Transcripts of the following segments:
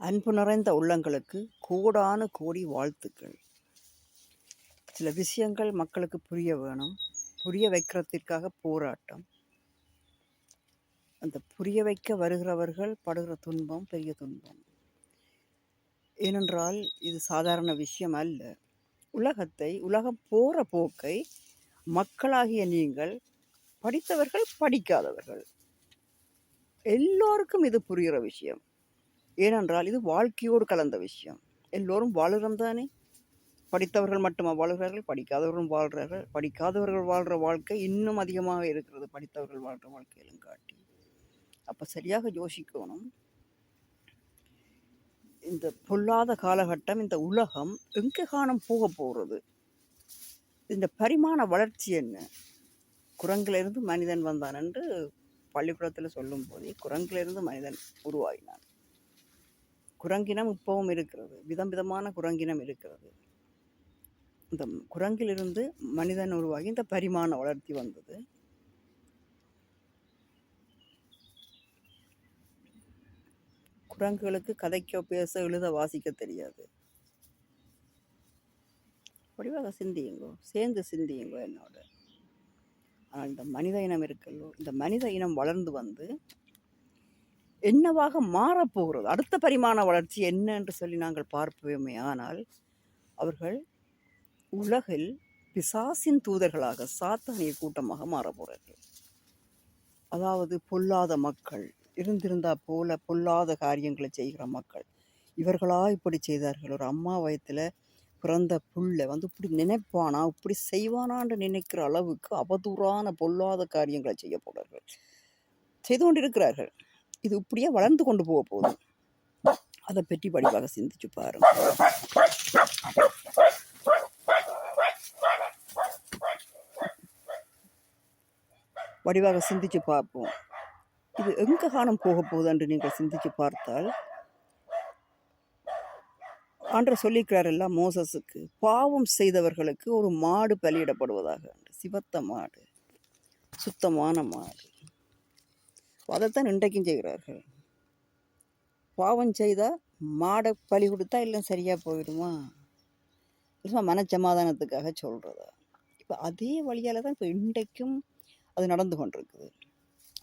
அன்பு நிறைந்த உள்ளங்களுக்கு கோடான கோடி வாழ்த்துக்கள். சில விஷயங்கள் மக்களுக்கு புரிய வேணும். புரிய வைக்கிறதுக்காக போராட்டம். அந்த புரிய வைக்க வருகிறவர்கள் படுகிற துன்பம் பெரிய துன்பம். ஏனென்றால் இது சாதாரண விஷயம் அல்ல. உலகம் போகிற போக்கை மக்களாகிய நீங்கள், படித்தவர்கள் படிக்காதவர்கள் எல்லோருக்கும் இது புரிகிற விஷயம். ஏனென்றால் இது வாழ்க்கையோடு கலந்த விஷயம். எல்லோரும் வாழுறோம் தானே. படித்தவர்கள் மட்டுமா வாழ்கிறார்கள், படிக்காதவர்களும் வாழ்கிறார்கள். படிக்காதவர்கள் வாழ்கிற வாழ்க்கை இன்னும் அதிகமாக இருக்கிறது படித்தவர்கள் வாழ்கிற வாழ்க்கையிலும் காட்டி. அப்போ சரியாக யோசிக்கணும். இந்த பொல்லாத காலகட்டம், இந்த உலகம் எங்கே காணம் போக போகிறது? இந்த பரிமாண வளர்ச்சி என்ன? குரங்கிலிருந்து மனிதன் வந்தான் என்று பள்ளிக்கூடத்தில் சொல்லும் போதே குரங்கிலிருந்து மனிதன் உருவாகினான். குரங்கினம் இப்பவும் இருக்கிறது, விதம் விதமான குரங்கினம் இருக்கிறது. இந்த குரங்கிலிருந்து மனிதன் உருவாகி இந்த பரிமாண வளர்ச்சி வந்தது. குரங்குகளுக்கு கதைக்க, பேச, எழுத, வாசிக்க தெரியாது. வடிவாக சிந்தியுங்கோ, சேர்ந்து சிந்தியுங்கோ என்னோட. ஆனால் இந்த மனித இனம் இருக்கல்லோ, இந்த மனித இனம் வளர்ந்து வந்து என்னவாக மாறப்போகிறது, அடுத்த பரிமாண வளர்ச்சி என்ன என்று சொல்லி நாங்கள் பார்ப்போமே. ஆனால் அவர்கள் உலகில் பிசாசின் தூதர்களாக, சாத்தானிய கூட்டமாக மாறப்போகிறார்கள். அதாவது பொல்லாத மக்கள், இருந்திருந்தா போல பொல்லாத காரியங்களை செய்கிற மக்கள். இவர்களா இப்படி செய்தார்கள்? ஒரு அம்மா வயத்தில் பிறந்த புள்ள வந்து இப்படி நினைப்பானா, இப்படி செய்வானான்னு நினைக்கிற அளவுக்கு அவதூறான பொல்லாத காரியங்களை செய்ய போகிறார்கள், செய்து கொண்டிருக்கிறார்கள். இது இப்படியே வளர்ந்து கொண்டு போக போகுது. அதை பற்றி வடிவாக சிந்திச்சு பாருங்க. வடிவாக சிந்திச்சு பார்ப்போம். இது எங்கே காணம் போக போகுது என்று நீங்கள் சிந்திச்சு பார்த்தால், ஆண்டவர் சொல்லிக்கிறார் மோசஸுக்கு, பாவம் செய்தவர்களுக்கு ஒரு மாடு பலியிடப்படுவதாக. சிவத்த மாடு, சுத்தமான மாடு. அதைத்தான் இன்றைக்கும் செய்கிறார்கள். பாவம் செய்தால் மாடை பலி கொடுத்தா எல்லாம் சரியாக போயிடுமா? இல்லை மனச்சமாதானத்துக்காக சொல்கிறதா? இப்போ அதே வழியால் தான் இப்போ இன்றைக்கும் அது நடந்து கொண்டிருக்குது.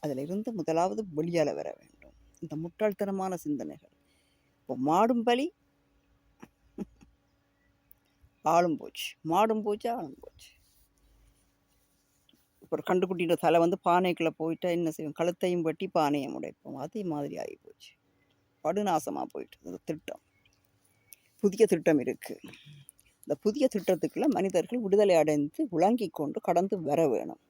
அதில் இருந்து முதலாவது வெளியால் வர வேண்டும் இந்த முட்டாள்தனமான சிந்தனைகள். இப்போ மாடும் பலி, ஆளும் போச்சு. மாடும் போச்சு, ஆளும் போச்சு. இப்போ கண்டுக்குட்டின்ற தலை வந்து பானைக்குள்ளே போயிட்டா என்ன செய்வோம்? கழுத்தையும் வெட்டி பானையும் உடைப்போம். அதே மாதிரி ஆகி போச்சு. படுநாசமாக போயிட்டு இந்த திட்டம். புதிய திட்டம் இருக்குது. இந்த புதிய திட்டத்துக்குள்ள மனிதர்கள் விடுதலை அடைந்து விளங்கி கொண்டு கடந்து வர வேணும்.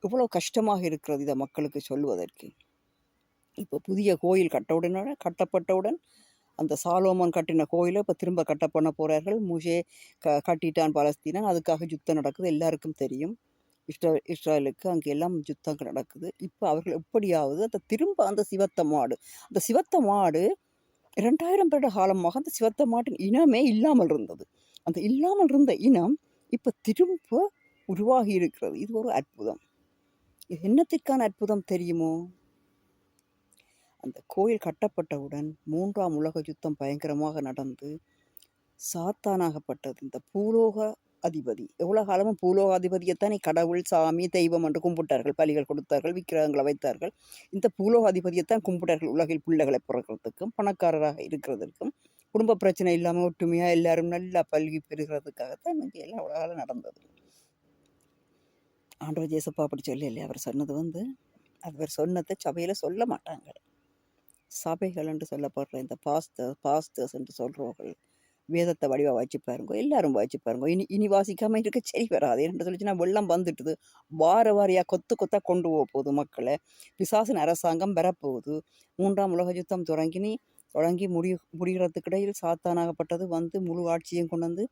இவ்வளோ கஷ்டமாக இருக்கிறது இதை மக்களுக்கு சொல்வதற்கு. இப்போ புதிய கோயில் கட்டப்பட்டவுடன் அந்த சாலோமன் கட்டின கோயிலை இப்போ திரும்ப கட்ட பண்ண போகிறார்கள். மூசே கட்டிட்டான் பாலஸ்தீனன். அதுக்காக யுத்தம் நடக்குது, எல்லாருக்கும் தெரியும். இஸ்ரேலுக்கு அங்கே எல்லாம் யுத்தங்கள் நடக்குது. இப்போ அவர்கள் எப்படியாவது அந்த சிவத்த மாடு 2000 வருட காலமாக அந்த சிவத்த மாட்டின் இனமே இல்லாமல் இருந்தது. அந்த இல்லாமல் இருந்த இனம் இப்போ திரும்ப உருவாகி இருக்கிறது. இது ஒரு அற்புதம். இது என்னத்திற்கான அற்புதம் தெரியுமோ? அந்த கோயில் கட்டப்பட்டவுடன் 3ஆம் உலக யுத்தம் பயங்கரமாக நடந்து சாத்தானாகப்பட்டது இந்த பூலோக அதிபதி. எவ்வளோ காலமும் பூலோக அதிபதியைத்தானே கடவுள், சாமி, தெய்வம் என்று கும்பிட்டார்கள், பலிகள் கொடுத்தார்கள், விக்கிரகங்களை வைத்தார்கள். இந்த பூலோக அதிபதியைத்தான் கும்பிட்டார்கள். உலகில் பிள்ளைகளை பிறக்கிறதுக்கும், பணக்காரராக இருக்கிறதுக்கும், குடும்ப பிரச்சனை இல்லாமல் ஒற்றுமையாக எல்லாரும் நல்லா பல்கி பெறுகிறதுக்காகத்தான் இங்கே எல்லாம் உலகால நடந்தது. ஆண்டவர் ஜேசப்பா அப்படி சொல்லலை. அவர் சொன்னது வந்து, அவர் சொன்னதை சபையில் சொல்ல மாட்டாங்க. சபைகள் என்று சொல்லப்படுற இந்த பாஸ்டர்ஸ் என்று சொல்கிறவர்கள் வேதத்தை வடிவாக வாய்ச்சி பாருங்க, எல்லாரும் வாய்ச்சி பாருங்க. இனி வாசிக்காமல் இருக்க சரி வராது. என்று சொல்லிச்சுன்னா வெள்ளம் வந்துட்டுது, வாரியாக கொத்தாக கொண்டு போக போகுது மக்களை. பிசாசின் அரசாங்கம் வரப்போகுது. 3ஆம் உலக யுத்தம் தொடங்கி முடிகிறதுக்கிடையில் சாத்தானாகப்பட்டது வந்து முழு ஆட்சியும் கொண்டு வந்து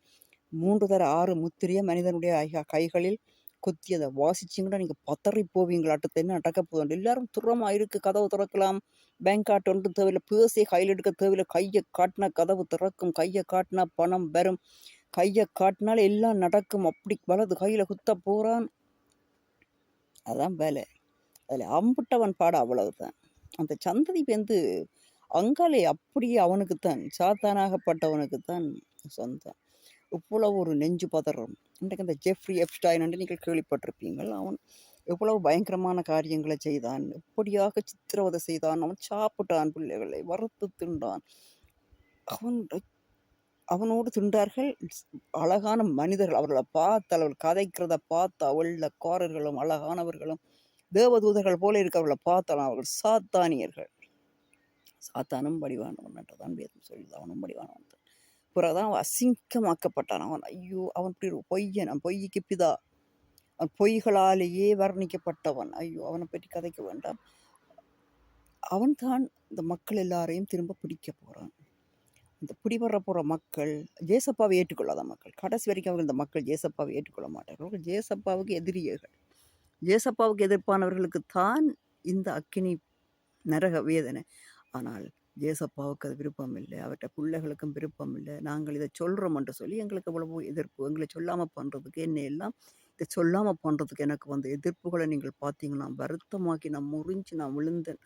3 தர 6 முத்திரைய மனிதனுடைய கைகளில் கொத்தி அதை வாசிச்சிங்கன்னா நீங்கள் பத்தறி போவீங்களாட்டத்தை. என்ன நடக்க போதும்? எல்லாரும் துறமாக இருக்குது, கதவு திறக்கலாம், பேங்க் கார்டு ஒன்று தேவையில்லை, பேசே கையில் எடுக்க தேவையில்லை. கையை காட்டினா கதவு திறக்கும், கையை காட்டினா பணம் வரும், கையை காட்டினால எல்லாம் நடக்கும். அப்படி வலது கையில் குத்த போகிறான். அதான் வேலை. அதில் அம்புட்டவன் பாடம் அவ்வளவுதான். அந்த சந்ததி வந்து அங்காலே அப்படியே அவனுக்குத்தான் சாத்தானாகப்பட்டவனுக்குத்தான் சொந்தம். இவ்வளவு ஒரு நெஞ்சு பதறும். இன்றைக்கு அந்த ஜெஃப்ரி எப்ஸ்டைன் என்று நீங்கள் கேள்விப்பட்டிருப்பீங்கள். அவன் எவ்வளவு பயங்கரமான காரியங்களை செய்தான், எப்படியாக சித்திரவதை செய்தான். அவன் சாப்பிட்டான், பிள்ளைகளை வறுத்து தின்றான். அவன் அவனோடு தின்றார்கள் அழகான மனிதர்கள். அவர்களை பார்த்து அவர்கள் கதைக்கிறத பார்த்து வெள்ளைக்காரர்களும் அழகானவர்களும் தேவதூதர்கள் போல இருக்கவர்களை பார்த்தாலும் அவர்கள் சாத்தானியர்கள். சாத்தானும் வடிவானவன் என்றுதான் வேதம் சொல்லுது. அவனும் வடிவானவன் தான். பிறகுதான் அவன் அசிங்கமாக்கப்பட்டான். அவன் ஐயோ, அவன் இப்படி ஒரு பொய்யன், அவன் பொய்க்கு பிதா, அவன் பொய்களாலேயே வர்ணிக்கப்பட்டவன். ஐயோ, அவனை பற்றி கதைக்க வேண்டாம். அவன்தான் இந்த மக்கள் எல்லாரையும் திரும்ப பிடிக்க போகிறான். இந்த பிடிபடுற போகிற மக்கள் ஜேசப்பாவை ஏற்றுக்கொள்ளாத மக்கள், கடைசி வரைக்கும் அவர்கள் இந்த மக்கள் ஜேசப்பாவை ஏற்றுக்கொள்ள மாட்டார்கள். அவர்கள் ஜேசப்பாவுக்கு எதிரியர்கள். ஜேசப்பாவுக்கு எதிர்ப்பானவர்களுக்கு தான் இந்த அக்கினி நரக வேதனை. ஆனால் ஜேசப்பாவுக்கு அது விருப்பம் இல்லை, அவற்றை பிள்ளைகளுக்கும் விருப்பம் இல்லை. நாங்கள் இதை சொல்கிறோம் என்று சொல்லி எங்களுக்கு எவ்வளவோ எதிர்ப்பு. எங்களை சொல்லாமல் பண்ணுறதுக்கு என்ன எல்லாம் இதை சொல்லாமல் பண்ணுறதுக்கு எனக்கு வந்து எதிர்ப்புகளை நீங்கள் பார்த்தீங்கன்னா வருத்தமாக்கி நான் முறிஞ்சு நான் விழுந்தேன்.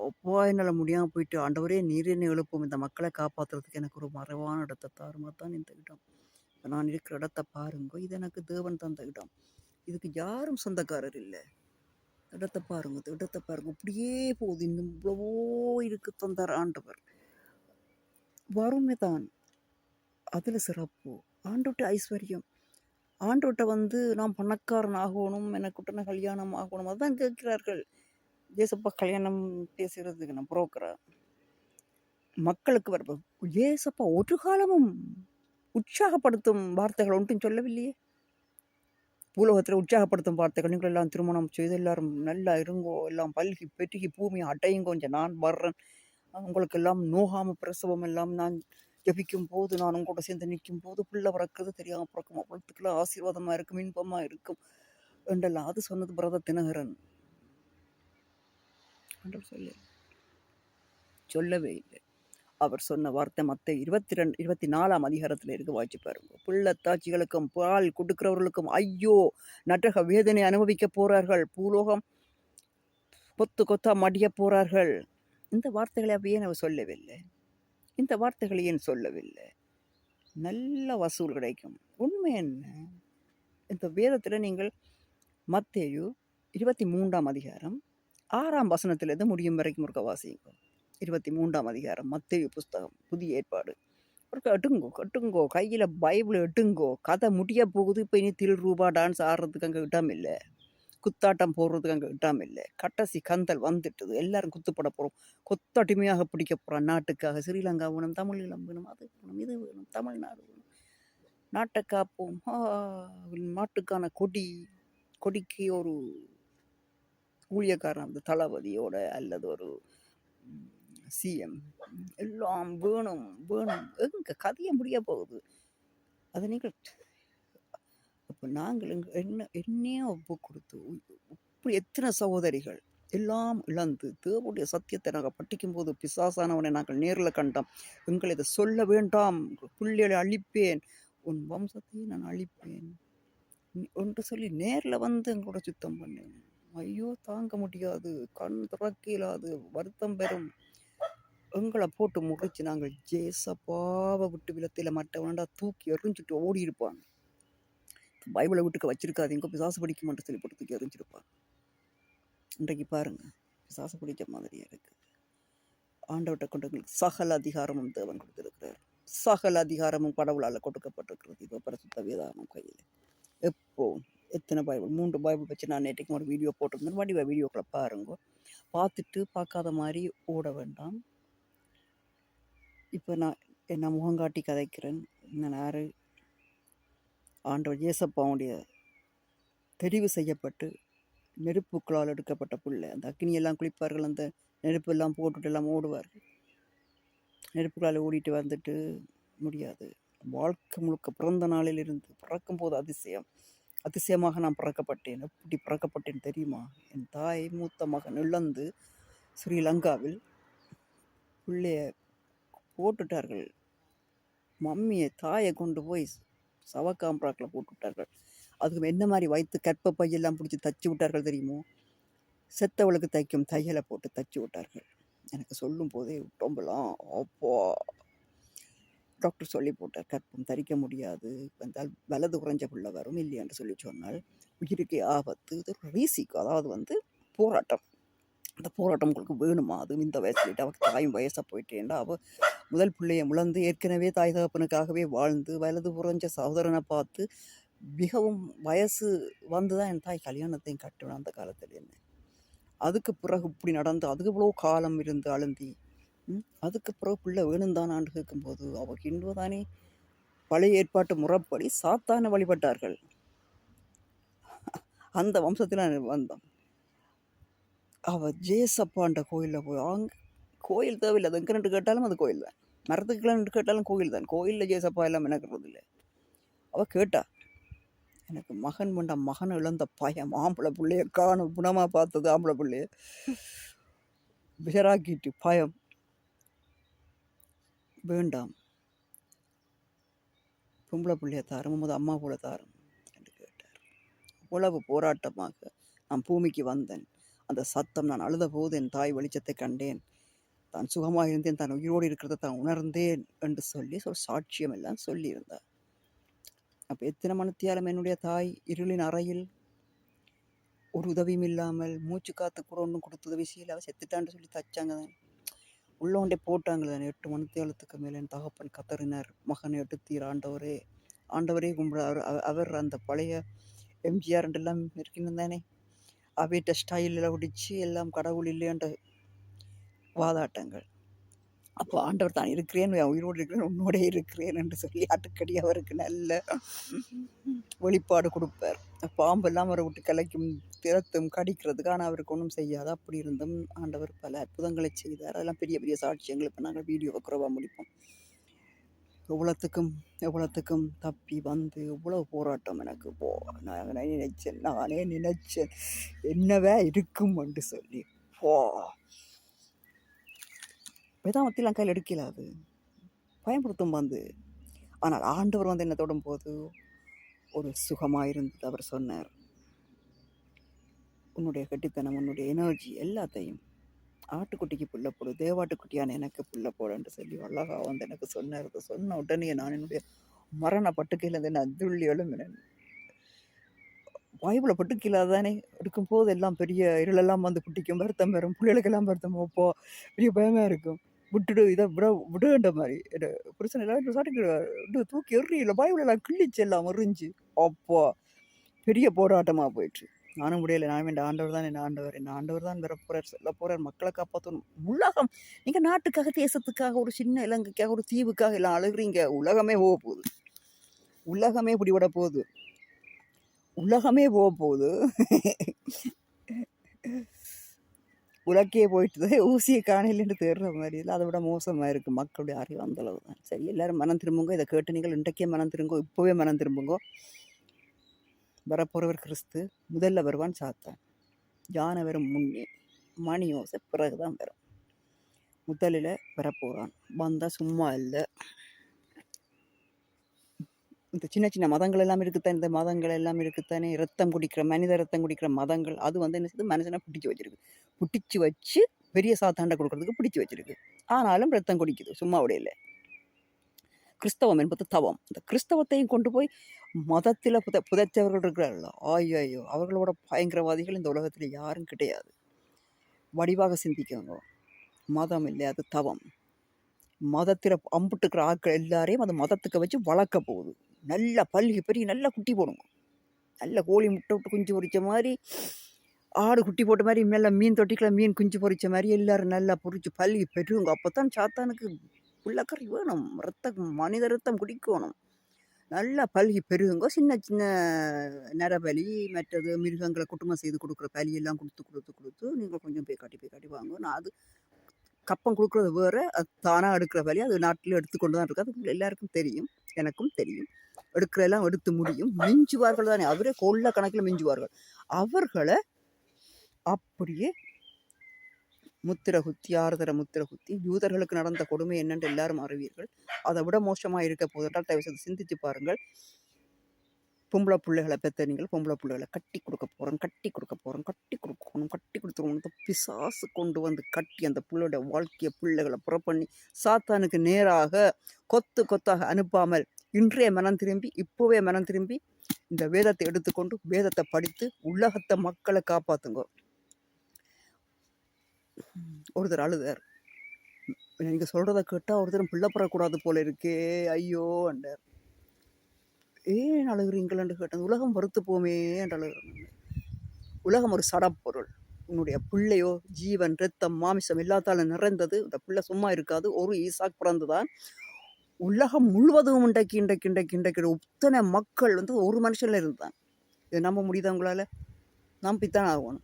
அப்பா, என்னால் முடியாமல் போயிட்டு, ஆண்டவரே நீர் என்னை எழுப்பும், இந்த மக்களை காப்பாற்றுறதுக்கு எனக்கு ஒரு மறைவான இடத்தை தாருமா தான் இந்த இடம். இப்போ நான் இருக்கிற இடத்த பாருங்க, இது எனக்கு தேவன் தந்த இடம். இதுக்கு யாரும் சொந்தக்காரர் இல்லை. இடத்தை பாருங்க, இடத்தை பாருங்க, இப்படியே போகுது. இன்னும் இவ்வளவோ இருக்கு தந்தார் ஆண்டவர். வறுமை தான் அதில் சிறப்பு, ஆண்டோட்ட ஐஸ்வர்யம். ஆண்டோட்ட வந்து நான் பணக்காரன் ஆகணும், எனக்கு உடனே கல்யாணம் ஆகணும், அதுதான் கேட்கிறார்கள். ஜேசப்பா கல்யாணம் பேசுகிறதுக்கு நான் புரோக்கரா? மக்களுக்கு வர ஜேசப்பா ஒரு காலமும் உற்சாகப்படுத்தும் வார்த்தைகள் ஒன்றும் சொல்லவில்லையே. பூலோகத்தில் உற்சாகப்படுத்தும் வார்த்தைகள், நீங்கள் எல்லாம் திருமணம் செய்து எல்லாரும் நல்லா இருங்கோ, எல்லாம் பல்கி பெருகி பூமியை அடையுங்கோ, கொஞ்சம் நான் வர்றேன், உங்களுக்கு எல்லாம் நோகாம பிரசவம் எல்லாம் நான் ஜபிக்கும் போது, நான் உங்களோட சேர்ந்து நிற்கும் போது பிள்ளை பிறக்கிறது தெரியாமல் பிறக்கும், அவ்வளோத்துக்கெல்லாம் ஆசீர்வாதமாக இருக்கும், இன்பமாக இருக்கும் என்றெல்லாம் அது சொன்னது பிரதர் தினகரன். சொல்லவே இல்லை. அவர் சொன்ன வார்த்தை மத்த 24 அதிகாரத்தில் இருக்கு, வாய்ச்சி பாருங்க. பிள்ளைத்தாட்சிகளுக்கும் பால் கொடுக்கிறவர்களுக்கும் ஐயோ, நரக வேதனை அனுபவிக்க போறார்கள், பூலோகம் கொத்து கொத்தா மடிய போறார்கள். இந்த வார்த்தைகளை அப்ப ஏன் அவர் சொல்லவில்லை? இந்த வார்த்தைகளை ஏன் சொல்லவில்லை? நல்ல வசூல் கிடைக்கும். உண்மை என்ன? இந்த வேதத்தில் நீங்கள் மத்தேயு 23 அதிகாரம் 6 வசனத்திலிருந்து முடியும் வரைக்கும் இருக்க வாசிங்க. 23 அதிகாரம் மத்தேயு புஸ்தகம், புதிய ஏற்பாடு. கட்டுங்கோ, கையில் பைபிள் எட்டுங்கோ. கதை முடிய போகுது. இப்போ இனி தில் ரூபா டான்ஸ் ஆடுறதுக்கு அங்கே இடம் இல்லை, குத்தாட்டம் போடுறதுக்கு அங்கே இடம் இல்லை. கட்டசி கந்தல் வந்துட்டுது, எல்லாரும் குத்துப்பட போகிறோம், கொத்தடிமையாக பிடிக்க போகிறான் நாட்டுக்காக. ஸ்ரீலங்கா வேணும், தமிழீழம் வேணும், அது வேணும், இது வேணும், தமிழ்நாடு வேணும், நாட்டை காப்போம். நாட்டுக்கான கொடிக்கு ஒரு ஊழியக்காரன், அந்த தளபதியோட அல்லது ஒரு சிஎம் எல்லாம் வேணும். எங்க கதையை முடிய போகுது. அதை நீங்கள் இப்போ நாங்கள் என்னையும் ஒப்பு கொடுத்து இப்படி எத்தனை சகோதரிகள் எல்லாம் இழந்து தேவனுடைய சத்தியத்தை நாங்கள் பட்டிக்கும் போது பிசாசானவனை நாங்கள் நேரில் கண்டோம். எங்களை இதை சொல்ல வேண்டாம், பிள்ளைகளை அழிப்பேன், உன் வம்சத்தையும் நான் அழிப்பேன் என்று சொல்லி நேரில் வந்து எங்களோட சுத்தம் பண்ணேன். ஐயோ, தாங்க முடியாது, கண் திறக்க இயலாது, வருத்தம் பெறும். எங்களை போட்டு முறிச்சு நாங்கள் ஜேசப்பாவை விட்டு விலத்தில் மற்றவனடா தூக்கி எறிஞ்சிட்டு ஓடி இருப்பான். பைபிளை வீட்டுக்கு வச்சிருக்காதீங்க, பிசாசு படிக்க மாட்டேன் சொல்லி போட்டு தூக்கி எறிஞ்சிருப்பான். இன்றைக்கு பாருங்க, பிசாசு பிடிச்ச மாதிரியே இருக்கு. ஆண்டவர்கிட்ட கொண்டு எங்களுக்கு சகல அதிகாரமும் தேவன் கொடுத்திருக்கிறார். சகல அதிகாரமும் கடவுளால் கொடுக்கப்பட்டிருக்கிறது. இதோ பரிசுத்த வேதாகமம் கையில். எப்போ எத்தனை பைபிள், 3 பைபிள் வச்சு நான் நேற்றுக்கு ஒரு வீடியோ போட்டிருந்தேன். வடிவ வீடியோக்களை பாருங்க. பார்த்துட்டு பார்க்காத மாதிரி ஓட வேண்டாம். இப்போ நான் என்ன முகங்காட்டி கதைக்கிறேன். நான் யார்? ஆண்டவர் இயேசப்பாவுடைய தெரிவு செய்யப்பட்டு நெருப்புக்களால் எடுக்கப்பட்ட பிள்ளை. அந்த அக்னியெல்லாம் குளிப்பார்கள், அந்த நெருப்பெல்லாம் போட்டுட்டு எல்லாம் ஓடுவார்கள். நெருப்புகளால் ஓடிட்டு வந்துட்டு முடியாது. வாழ்க்கை முழுக்க பிறந்த நாளிலிருந்து பிறக்கும் போது அதிசயமாக நான் பிறக்கப்பட்டேன். எப்படி பிறக்கப்பட்டேன் தெரியுமா? என் தாய் மூத்த மகன் இழந்து ஸ்ரீலங்காவில் பிள்ளைய போட்டுட்டார்கள். மம்மியை தாயை கொண்டு போய் சவக்காம்ப்ராக்கில் போட்டு விட்டார்கள். அதுக்கு என்ன மாதிரி வைத்து கற்ப பையெல்லாம் பிடிச்சி தச்சு விட்டார்கள் தெரியுமோ? செத்தவளுக்கு தைக்கும் தையலை போட்டு தச்சு விட்டார்கள். எனக்கு சொல்லும் போதே உடம்பெல்லாம் அப்பா! டாக்டர் சொல்லி போட்டார், கர்ப்பம் தரிக்க முடியாது, வந்தால் வலது குறைஞ்ச பிள்ளை வரும், இல்லை என்று சொல்லி சொன்னால் உயிருக்கே ஆபத்து. இது ஒரு ரிஸ்க், அதாவது வந்து போராட்டம். அந்த போராட்டம் உங்களுக்கு வேணுமா? அதுவும் இந்த வயசுலேட்டு அவள் தாயும் வயசாக போயிட்டேன்டா. அவள் முதல் பிள்ளையை முழந்து ஏற்கனவே தாய் தகப்பனுக்காகவே வாழ்ந்து வலது புறஞ்ச சகோதரனை பார்த்து மிகவும் வயசு வந்து தான் என் தாய் கல்யாணத்தையும் கட்டுவேன் அந்த காலத்தில். என்ன அதுக்கு பிறகு இப்படி நடந்து அதுக்கு இவ்வளோ காலம் இருந்து அழுந்தி அதுக்கு பிறகு பிள்ளை வேணும்தானான்னு கேட்கும்போது அவள் ஹிந்து தானே, பழைய ஏற்பாட்டு முறைப்படி சாத்தான வழிபட்டார்கள். அந்த வம்சத்தில் வந்தோம். அவள் ஜேசப்பான்ற கோயிலில் போய் அங்கே கோயில் தேவையில்லை, அது எங்கே நின்று கேட்டாலும் அது கோயில் தான், மரத்துக்குலாம் நின்று கேட்டாலும் கோயில் தான், கோயிலில் ஜேசப்பா எல்லாம் மெனக்கிறது இல்லை. அவள் கேட்டா, எனக்கு மகன் வேண்டாம், மகன் இழந்த பயம், ஆம்பளை பிள்ளைய காணும், குணமாக பார்த்தது ஆம்பளை பிள்ளைய விசராக்கிட்டு பயம் வேண்டாம், பொம்பளை பிள்ளைய தாரும், போது அம்மா போல தாரும் என்று கேட்டார். உழவு போராட்டமாக நான் பூமிக்கு வந்தேன். அந்த சத்தம், நான் அழுத போது என் தாய் வெளிச்சத்தை கண்டேன், தான் சுகமாக இருந்தேன், தான் உயிரோடு இருக்கிறத தான் உணர்ந்தேன் என்று சொல்லி சாட்சியம் எல்லாம் சொல்லியிருந்தார். அப்போ எத்தனை மணித்தியாலும் என்னுடைய தாய் இருளின் அறையில் ஒரு உதவியும் இல்லாமல் மூச்சு காத்து கூட ஒன்றும் கொடுத்து உதவி செய்யல, அவள் செத்துட்டான்னு சொல்லி தச்சாங்க தான், உள்ளோண்டே போட்டாங்களே தானே. 8 மணித்தியாலத்துக்கு மேலே என் தகப்பன் கத்தறினார், மகனை எடுத்தீர் ஆண்டவரே, ஆண்டவரே கும்பிடார். அவர் அந்த பழைய எம்ஜிஆர் எல்லாம் இருக்கணும் தானே, அவையிட்ட ஸ்டைலில் பிடிச்சி எல்லாம் கடவுள் இல்லைன்ற வாதாட்டங்கள். அப்போ ஆண்டவர் தான் இருக்கிறேன், உயிரோடு இருக்கிறேன், உன்னோடே இருக்கிறேன் என்று சொல்லி அட்டுக்கடி அவருக்கு நல்ல வெளிப்பாடு கொடுப்பார். பாம்பெல்லாம் அவரை விட்டு கலைக்கும், திறத்தும், கடிக்கிறதுக்கு, ஆனால் அவருக்கு ஒன்றும் செய்யாது. அப்படி இருந்தும் ஆண்டவர் பல அற்புதங்களை செய்தார். அதெல்லாம் பெரிய பெரிய சாட்சியங்கள். இப்போ நாங்கள் வீடியோவை குறைவாக முடிப்போம். எவ்வளோத்துக்கும் தப்பி வந்து இவ்வளோ போராட்டம் எனக்கு நானே நினைச்சேன் என்னவே இருக்கும் என்று சொல்லி வேதாமத்திலாம் கையில் எடுக்கல, அது பயன்படுத்தும் வந்து. ஆனால் ஆண்டவர் வந்து என்ன தொடும் போது ஒரு சுகமாக இருந்தது. அவர் சொன்னார், உன்னுடைய கட்டித்தனம், உன்னுடைய எனர்ஜி எல்லாத்தையும் ஆட்டுக்குட்டிக்கு புள்ள போடு, தேவாட்டுக்குட்டியான எனக்கு புள்ள போடுன்னு சொல்லி அழகா வந்து எனக்கு சொன்னார். சொன்ன உடனே நான் என்னுடைய மரண பட்டுக்கையில் நான் துள்ளி எழும்பினேன். வாய்ப்புல பட்டுக்கீழே தானே எடுக்கும்போது எல்லாம் பெரிய இருளெல்லாம் வந்து குட்டிக்கும், வருத்தம் வரும், பிள்ளைகளுக்கெல்லாம் வருத்தம், அப்போ பெரிய பயமாக இருக்கும். விட்டுடு, இதை விடுன்ற மாதிரி புருஷன் எல்லாம் சாட்டுக்கு தூக்கி எறியல, பாய்வுலாம் கிள்ளிச்சு எல்லாம் எறிஞ்சு, அப்போ பெரிய போராட்டமாக போயிடுச்சு. நானும் முடியலை, நான் என் ஆண்டவர் தான், என் ஆண்டவர் தான் வர போகிறார், சொல்ல போகிறார், மக்களை காப்பாற்றணும். உலகம், நீங்கள் நாட்டுக்காக, தேசத்துக்காக, ஒரு சின்ன இலங்கைக்காக, ஒரு தீவுக்காக எல்லாம் அழுகிறீங்க. உலகமே போக போகுது, உலகமே பிடிபட போகுது, உலகமே போக போகுது. உலக்கே போயிட்டு ஊசியை காணையிலேருந்து தேடுற மாதிரி இல்லை, அதை விட மோசமாக இருக்குது மக்களுடைய அறிவு, அந்தளவு தான். சரி, எல்லோரும் மனம் திரும்புங்க. இதை கேட்டு நீங்கள் இன்றைக்கே மனம் திரும்புங்க, இப்போவே மனம் திரும்புங்க. வரப்போகிறவர் கிறிஸ்து, முதல்ல வருவான் சாத்தான், யானை வரும் முன்னே, மணி யோசை பிறகு தான் வரும். முதலில் வரப்போகிறான், வந்தால் சும்மா இல்லை. இந்த சின்ன சின்ன மதங்கள் எல்லாம் இருக்குத்தானே, இந்த மதங்கள் எல்லாம் இருக்குத்தானே, ரத்தம் குடிக்கிற, மனித ரத்தம் குடிக்கிற மதங்கள், அது வந்து என்ன செய்யுது, மனுஷனை பிடிச்சி வச்சிருக்கு, பிடிச்சி வச்சு பெரிய சாத்தாண்டை கொடுக்கறதுக்கு பிடிச்சி வச்சிருக்கு. ஆனாலும் ரத்தம் குடிக்குது, சும்மா உடையில. கிறிஸ்தவம் என்பது தவம். இந்த கிறிஸ்தவத்தையும் கொண்டு போய் மதத்தில் புதைச்சவர்கள் இருக்கிறார்கள், ஐயோ, அவர்களோட பயங்கரவாதிகள் இந்த உலகத்தில் யாரும் கிடையாது. வடிவாக சிந்திக்கவங்க, மதம் இல்லை, அது தவம். மதத்தில் அம்புட்டுக்கிற ஆட்கள் எல்லாரையும் அந்த மதத்துக்கு வச்சு வளர்க்க போகுது. நல்லா பல்கி பெரிய நல்லா குட்டி போடுங்க, நல்ல கோழி முட்டை விட்டு குஞ்சு பொரிச்ச மாதிரி, ஆடு குட்டி போட்ட மாதிரி, மேலே மீன் தொட்டிக்குள்ள மீன் குஞ்சு பொரிச்ச மாதிரி எல்லோரும் நல்லா பொரிச்சு பல்கி பெறுங்க. அப்போ தான் சாத்தானுக்கு புள்ளக்கறி வேணும், மனித ரத்தம் குடிக்கணும். நல்லா பல்கி பெருகுங்க. சின்ன சின்ன நரபலி, மற்றது மிருகங்களை குடும்பம் செய்து கொடுக்குற பலியெல்லாம் கொடுத்து நீங்கள் கொஞ்சம் போய் காட்டி வாங்க. நான் அது கப்பம் கொடுக்குறது வேறு, அது தானாக எடுக்கிற பலி, அது நாட்டில் எடுத்துக்கொண்டு தான் இருக்குது. அது எல்லாருக்கும் தெரியும், எனக்கும் தெரியும். எடுக்கிறதெல்லாம் எடுத்து முடியும், மிஞ்சுவார்கள் தானே, அவரே கொள்ள கணக்கில் மிஞ்சுவார்கள். அவர்களை அப்படியே முத்திரை குத்தி, ஆறுதர முத்திரை குத்தி, யூதர்களுக்கு நடந்த கொடுமை என்னென்று எல்லாரும் அறிவீர்கள். அதை விட மோசமாக இருக்க போதென்றால் தயவு செய்து சிந்தித்து பாருங்கள். பொம்பளை பிள்ளைகளை பெற்ற நீங்கள் பொம்பளை பிள்ளைகளை கட்டி கொடுக்க போகிறோம், கட்டி கொடுக்க போகிறோம், கட்டி கொடுக்கணும், கட்டி கொடுத்துருவோம். பிசாசு கொண்டு வந்து கட்டி அந்த பிள்ளையோட வாழ்க்கையை பிள்ளைகளை புறப்பண்ணி சாத்தானுக்கு நேராக கொத்து கொத்தாக அனுப்பாமல் இன்றைய மனம் திரும்பி இப்போவே மனம் திரும்பி இந்த வேதத்தை எடுத்துக்கொண்டு வேதத்தை படித்து உலகத்தை மக்களை காப்பாற்றுங்க. ஒருத்தர் அழுதார், நீங்கள் சொல்கிறத கேட்டால் ஒருத்தரும் பிள்ளை பெறக்கூடாது போல இருக்கே ஐயோ என்றார். ஏன் அழுகிறீங்களென்று கேட்டது. உலகம் வறுத்து போமே என்று அழுகிறேன். உலகம் ஒரு சடப்பொருள். உன்னுடைய பிள்ளையோ ஜீவன் ரத்தம் மாமிசம் எல்லாத்தாலும் நிறைந்தது. இந்த பிள்ளை சும்மா இருக்காது. ஒரு ஈசாக் பிறந்துதான் உலகம் முழுவதும் இன்றைக்கு இத்தனை மக்கள் வந்து ஒரு மனுஷன்ல இருந்தான். இதை நம்ப முடியுதா உங்களால்? நம்பித்தான் ஆகணும்.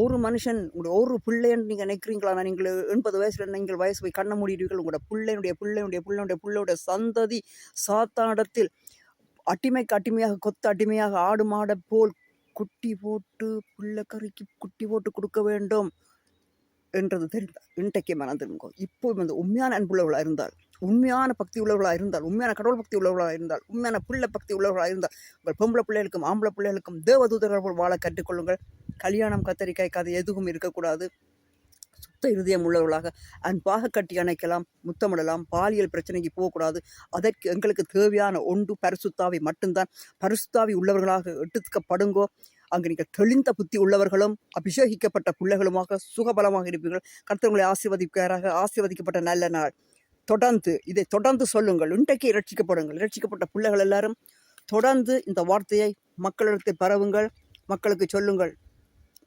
ஒரு மனுஷன் உங்களுடைய ஒரு பிள்ளைன்னு நீங்கள் நினைக்கிறீங்களா? நீங்கள் 80 வயசுல நீங்கள் வயசு போய் கண்ண மூடிடுவீர்கள். உங்களோட பிள்ளையுடைய சந்ததி சாத்தானிடத்தில் அடிமைக்கு அடிமையாக கொத்த அடிமையாக ஆடு மாட போல் குட்டி போட்டு பிள்ளை கறிக்கு குட்டி போட்டு கொடுக்க வேண்டும் என்றது தெரிந்தால் இன்றைக்கே மனதிருங்கோ. இப்போ வந்து உண்மையான அன்புள்ளவர்களாக இருந்தால், உண்மையான பக்தி உள்ளவர்களாக இருந்தால், உண்மையான கடவுள் பக்தி உள்ளவர்களாக இருந்தால், உண்மையான பிள்ளை பக்தி உள்ளவர்களாக இருந்தால் உங்கள் பொம்பளை பிள்ளைகளுக்கும் ஆம்பளை பிள்ளைகளுக்கும் தேவதூதர்கள் போல் வாழ கற்றுக்கொள்ளுங்கள். கல்யாணம் கத்தரிக்காய் கதை எதுவும் இருக்கக்கூடாது. சுத்த இருதயம் உள்ளவர்களாக அன்பாக கட்டி அணைக்கலாம், முத்தமிடலாம். பாலியல் பிரச்சனைக்கு போகக்கூடாது. அதற்கு எங்களுக்கு தேவையான ஒன்று பரிசுத்தாவி மட்டும்தான். பரிசுத்தாவி உள்ளவர்களாக எடுத்துக்கப்படுங்கோ. அங்கு நீங்கள் தெளிந்த புத்தி உள்ளவர்களும் அபிஷேகிக்கப்பட்ட பிள்ளைகளுமாக சுகபலமாக இருப்பீர்கள். கர்த்தர் ஆசீர்வதிக்காராக. ஆசீர்வதிக்கப்பட்ட நல்ல நாள். இதை தொடர்ந்து சொல்லுங்கள். இன்றைக்கு இரட்சிக்கப்படுங்கள். இரட்சிக்கப்பட்ட பிள்ளைகள் எல்லாரும் தொடர்ந்து இந்த வார்த்தையை மக்களிடத்தில் பரவுங்கள். மக்களுக்கு சொல்லுங்கள்.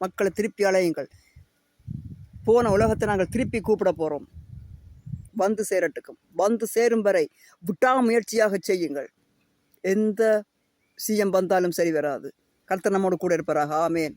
மக்களை திருப்பி அலையுங்கள். போன உலகத்தை நாங்கள் திருப்பி கூப்பிட போகிறோம். வந்து சேரட்டுக்கும். வந்து சேரும் வரை விட்டாமுயற்சியாக செய்யுங்கள். எந்த சிஎம் வந்தாலும் சரி வராது. கர்த்தர் நம்மோடு கூட இருப்பாராக. ஆமேன்.